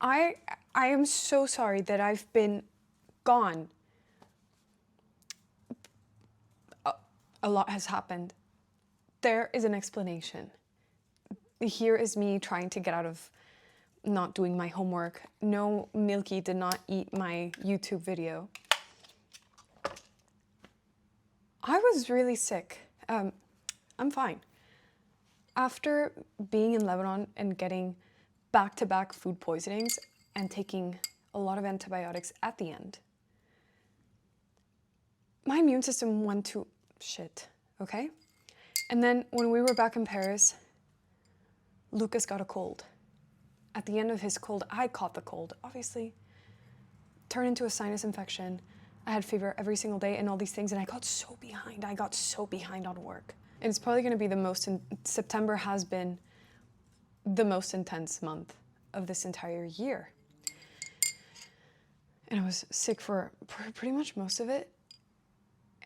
I I am so sorry that I've been gone. A lot has happened. There is an explanation. Here is me trying to get out of not doing my homework. No, Milky did not eat my YouTube video. I was really sick. I'm fine. After being in Lebanon and getting back-to-back food poisonings and taking a lot of antibiotics at the end, my immune system went to shit, okay? And then when we were back in Paris, Lucas got a cold. At the end of his cold, I caught the cold, obviously. Turned into a sinus infection. I had fever every single day and all these things, and I got so behind. I got so behind on work. And it's probably gonna be September has been the most intense month of this entire year. And I was sick for pretty much most of it.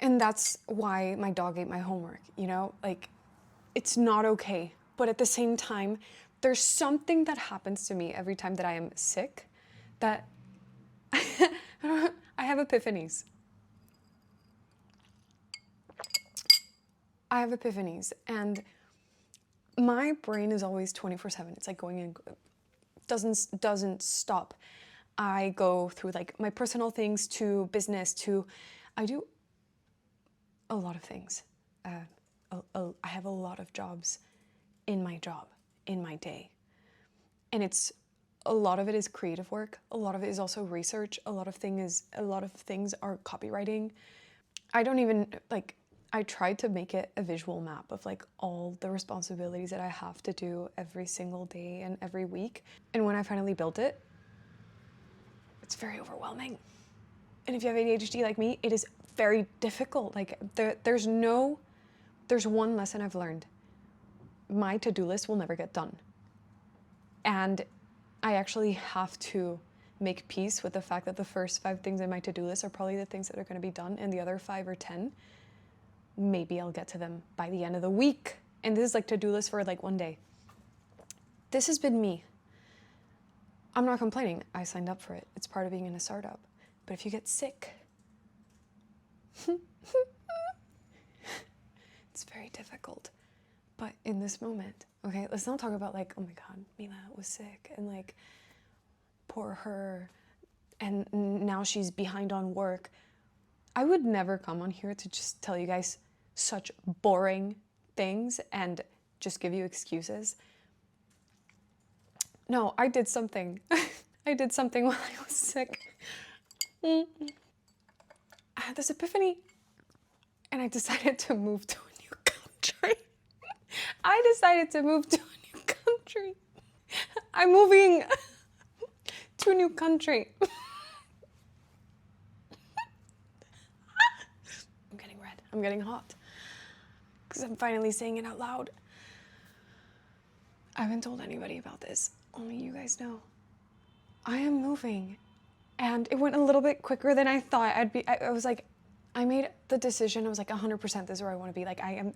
And that's why my dog ate my homework, you know? Like, it's not okay. But at the same time, there's something that happens to me every time that I am sick that I have epiphanies. I have epiphanies, and my brain is always 24/7. It's like going in, doesn't stop. I go through like my personal things to business to, I do a lot of things. I have a lot of jobs in my job, in my day. And a lot of it is creative work. A lot of it is also research. A lot of things are copywriting. I don't even, like, I tried to make it a visual map of like all the responsibilities that I have to do every single day and every week. And when I finally built it, it's very overwhelming. And if you have ADHD like me, it is very difficult. Like there's one lesson I've learned. My to-do list will never get done. And I actually have to make peace with the fact that the first 5 things in my to-do list are probably the things that are gonna be done, and the other 5 or 10, maybe I'll get to them by the end of the week. And this is like to-do list for like one day. This has been me. I'm not complaining. I signed up for it. It's part of being in a startup. But if you get sick, it's very difficult. But in this moment, okay, let's not talk about like, oh my God, Mila was sick and like, poor her, and now she's behind on work. I would never come on here to just tell you guys such boring things and just give you excuses. No, I did something. I did something while I was sick. I had this epiphany and I decided to move to a new country. I decided to move to a new country. I'm moving to a new country. I'm getting red. I'm getting hot. Because I'm finally saying it out loud. I haven't told anybody about this. Only you guys know. I am moving. And it went a little bit quicker than I thought I'd be. I was like, I made the decision. I was like, 100% this is where I want to be. Like, I am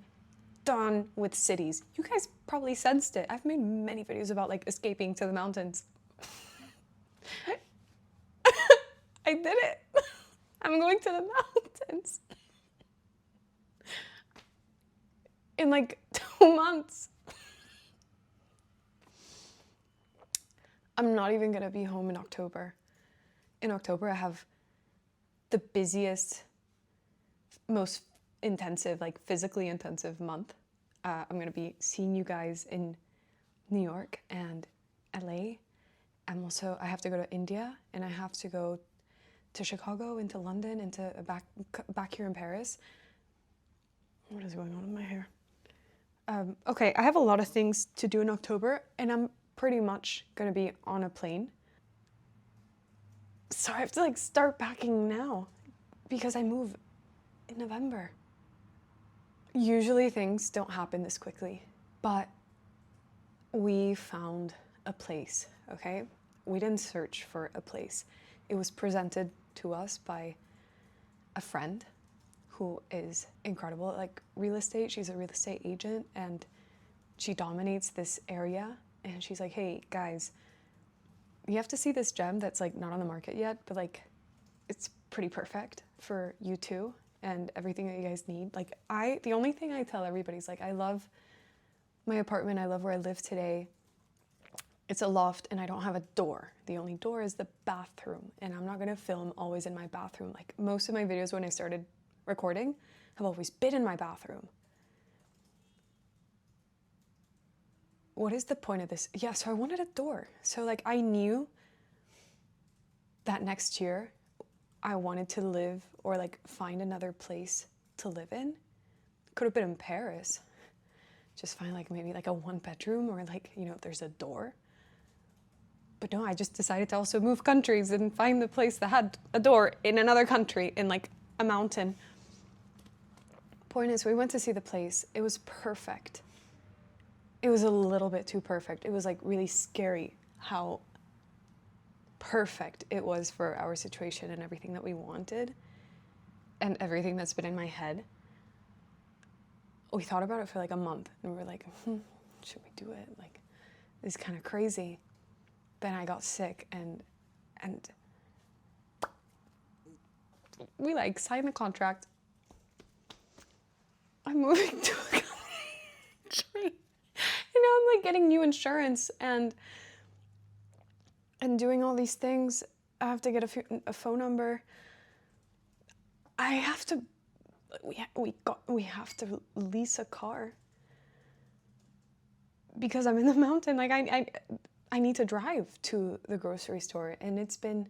done with cities. You guys probably sensed it. I've made many videos about like escaping to the mountains. I did it. I'm going to the mountains. In like 2 months. I'm not even gonna be home in October. In October, I have the busiest, most intensive, like physically intensive month. I'm gonna be seeing you guys in New York and LA. I have to go to India, and I have to go to Chicago, into London, into back here in Paris. What is going on with my hair? Okay, I have a lot of things to do in October, and I'm pretty much gonna be on a plane. So I have to like start packing now because I move in November. Usually things don't happen this quickly, but we found a place, okay? We didn't search for a place. It was presented to us by a friend who is incredible at like real estate. She's a real estate agent and she dominates this area. And she's like, hey guys, You have to see this gem that's like not on the market yet, but like it's pretty perfect for you two and everything that you guys need. Like the only thing I tell everybody is like, I love my apartment. I love where I live today. It's a loft and I don't have a door. The only door is the bathroom, and I'm not gonna film always in my bathroom. Like most of my videos when I started recording have always been in my bathroom. What is the point of this? Yeah, so I wanted a door. So like I knew that next year I wanted to live or like find another place to live in. Could have been in Paris. Just find like maybe like a 1-bedroom or like, you know, there's a door. But no, I just decided to also move countries and find the place that had a door in another country, in like a mountain. Point is, we went to see the place. It was perfect. It was a little bit too perfect. It was like really scary how perfect it was for our situation and everything that we wanted and everything that's been in my head. We thought about it for like a month and we were like, should we do it? Like, it's kind of crazy. Then I got sick and we like signed the contract. I'm moving to a country. And now I'm like getting new insurance and doing all these things. I have to get a phone number. I have to, we have to lease a car because I'm in the mountain. Like I need to drive to the grocery store, and it's been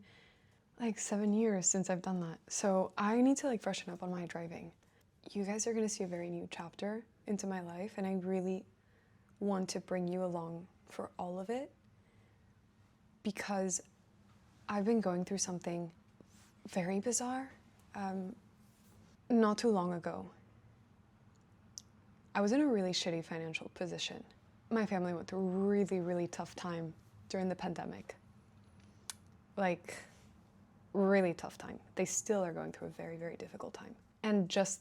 like 7 years since I've done that. So I need to like freshen up on my driving. You guys are gonna see a very new chapter into my life, and I really want to bring you along for all of it because I've been going through something very bizarre. Not too long ago, I was in a really shitty financial position. My family went through a really, really tough time during the pandemic. Like, really tough time. They still are going through a very, very difficult time. And just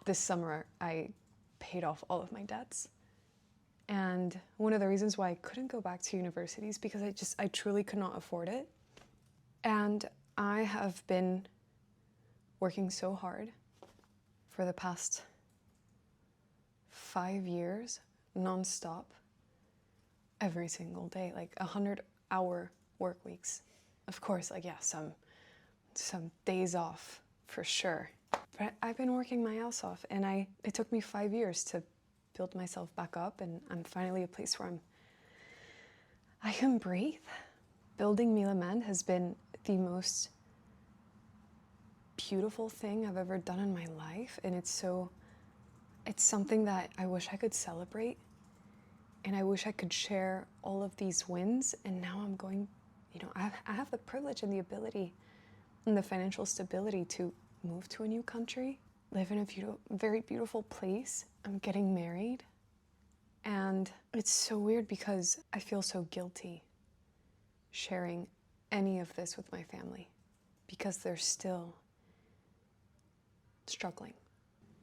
this summer, I paid off all of my debts. And one of the reasons why I couldn't go back to university is because I truly could not afford it. And I have been working so hard for the past 5 years, nonstop, every single day, like 100-hour work weeks. Of course, like, yeah, some days off for sure. But I've been working my ass off, and it took me 5 years to build myself back up, and I'm finally a place where I can breathe. Building Mille Mend has been the most beautiful thing I've ever done in my life, and it's something that I wish I could celebrate, and I wish I could share all of these wins. And now I'm going, you know, I have the privilege and the ability and the financial stability to move to a new country, live in a very beautiful place. I'm getting married, and it's so weird because I feel so guilty sharing any of this with my family because they're still struggling.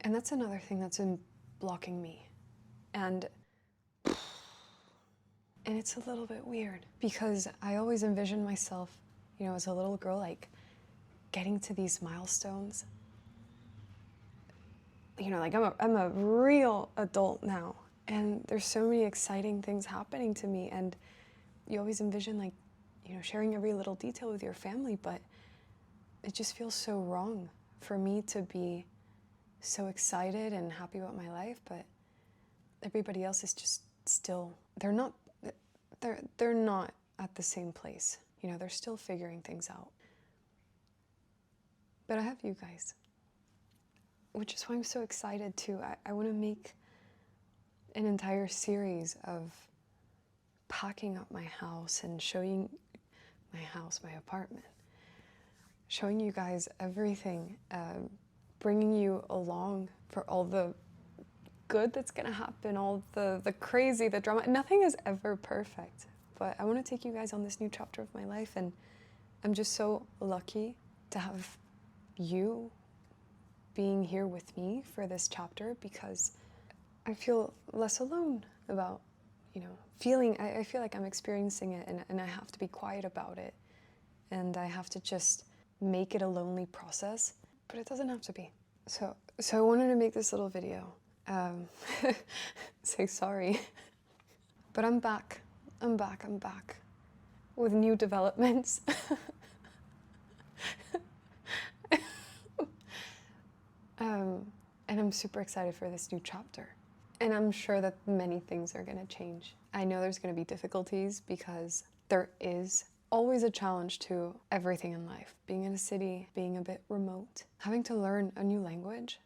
And that's another thing that's been blocking me. And it's a little bit weird because I always envisioned myself, you know, as a little girl, like getting to these milestones. You know, like I'm a real adult now, and there's so many exciting things happening to me, and you always envision, like, you know, sharing every little detail with your family, but it just feels so wrong for me to be so excited and happy about my life, but everybody else is just still, they're not at the same place. You know, they're still figuring things out. But I have you guys, which is why I'm so excited too. I want to make an entire series of packing up my house and showing my apartment, showing you guys everything, bringing you along for all the good that's gonna happen, all the crazy, the drama. Nothing is ever perfect, but I want to take you guys on this new chapter of my life, and I'm just so lucky to have you being here with me for this chapter because I feel less alone about, you know, feeling, I feel like I'm experiencing it, and I have to be quiet about it. And I have to just make it a lonely process, but it doesn't have to be. So I wanted to make this little video. Say sorry. But I'm back. I'm back with new developments. And I'm super excited for this new chapter. And I'm sure that many things are going to change. I know there's going to be difficulties because there is always a challenge to everything in life. Being in a city, being a bit remote, having to learn a new language.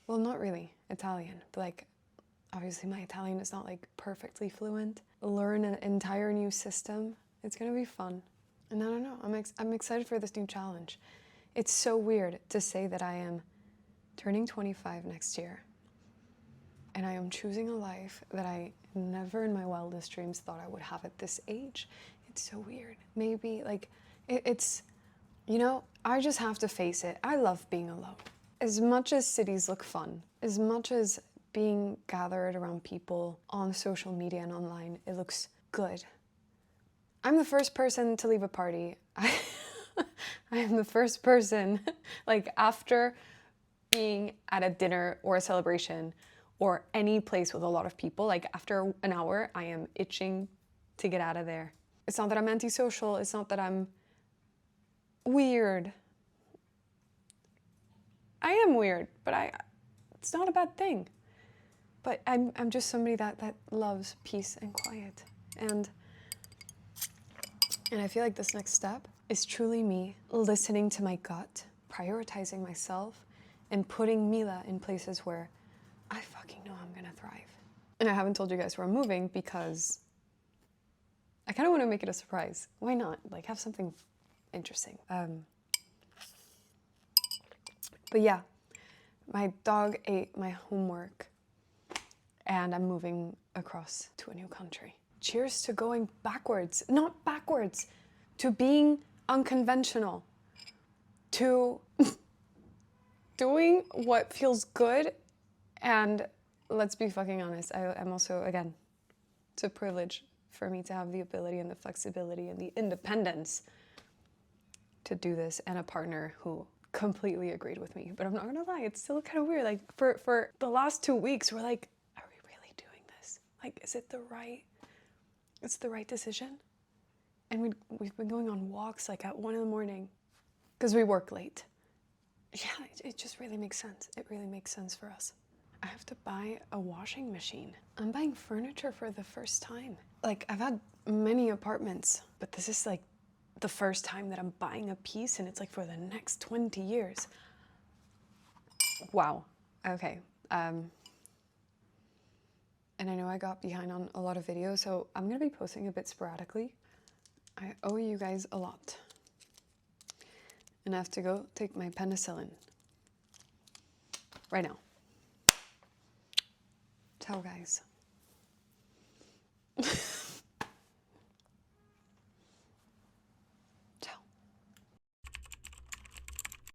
Well, not really Italian, but like, obviously my Italian is not like perfectly fluent. Learn an entire new system. It's going to be fun. And I don't know, I'm excited for this new challenge. It's so weird to say that I am turning 25 next year, and I am choosing a life that I never in my wildest dreams thought I would have at this age. It's so weird. Maybe like, it's, you know, I just have to face it. I love being alone. As much as cities look fun, as much as being gathered around people on social media and online, it looks good. I'm the first person to leave a party. I am the first person, like after being at a dinner or a celebration or any place with a lot of people, like after an hour, I am itching to get out of there. It's not that I'm antisocial, it's not that I'm weird. I am weird, but it's not a bad thing. But I'm just somebody that loves peace and quiet. And I feel like this next step is truly me listening to my gut, prioritizing myself, and putting Mila in places where I fucking know I'm gonna thrive. And I haven't told you guys where I'm moving because I kind of want to make it a surprise. Why not? Like, have something interesting. But yeah, my dog ate my homework and I'm moving across to a new country. Cheers to going backwards, not backwards, to being unconventional, to doing what feels good. And let's be fucking honest, I'm also, again, it's a privilege for me to have the ability and the flexibility and the independence to do this, and a partner who completely agreed with me. But I'm not gonna lie, it's still kind of weird. Like for the last 2 weeks, we're like, are we really doing this? Like, is it the right decision? And we've been going on walks like at 1 a.m. because we work late. Yeah, it just really makes sense. It really makes sense for us. I have to buy a washing machine. I'm buying furniture for the first time. Like, I've had many apartments, but this is like the first time that I'm buying a piece, and it's like for the next 20 years. Wow. Okay. And I know I got behind on a lot of videos, so I'm gonna be posting a bit sporadically. I owe you guys a lot. And I have to go take my penicillin right now. Ciao, guys.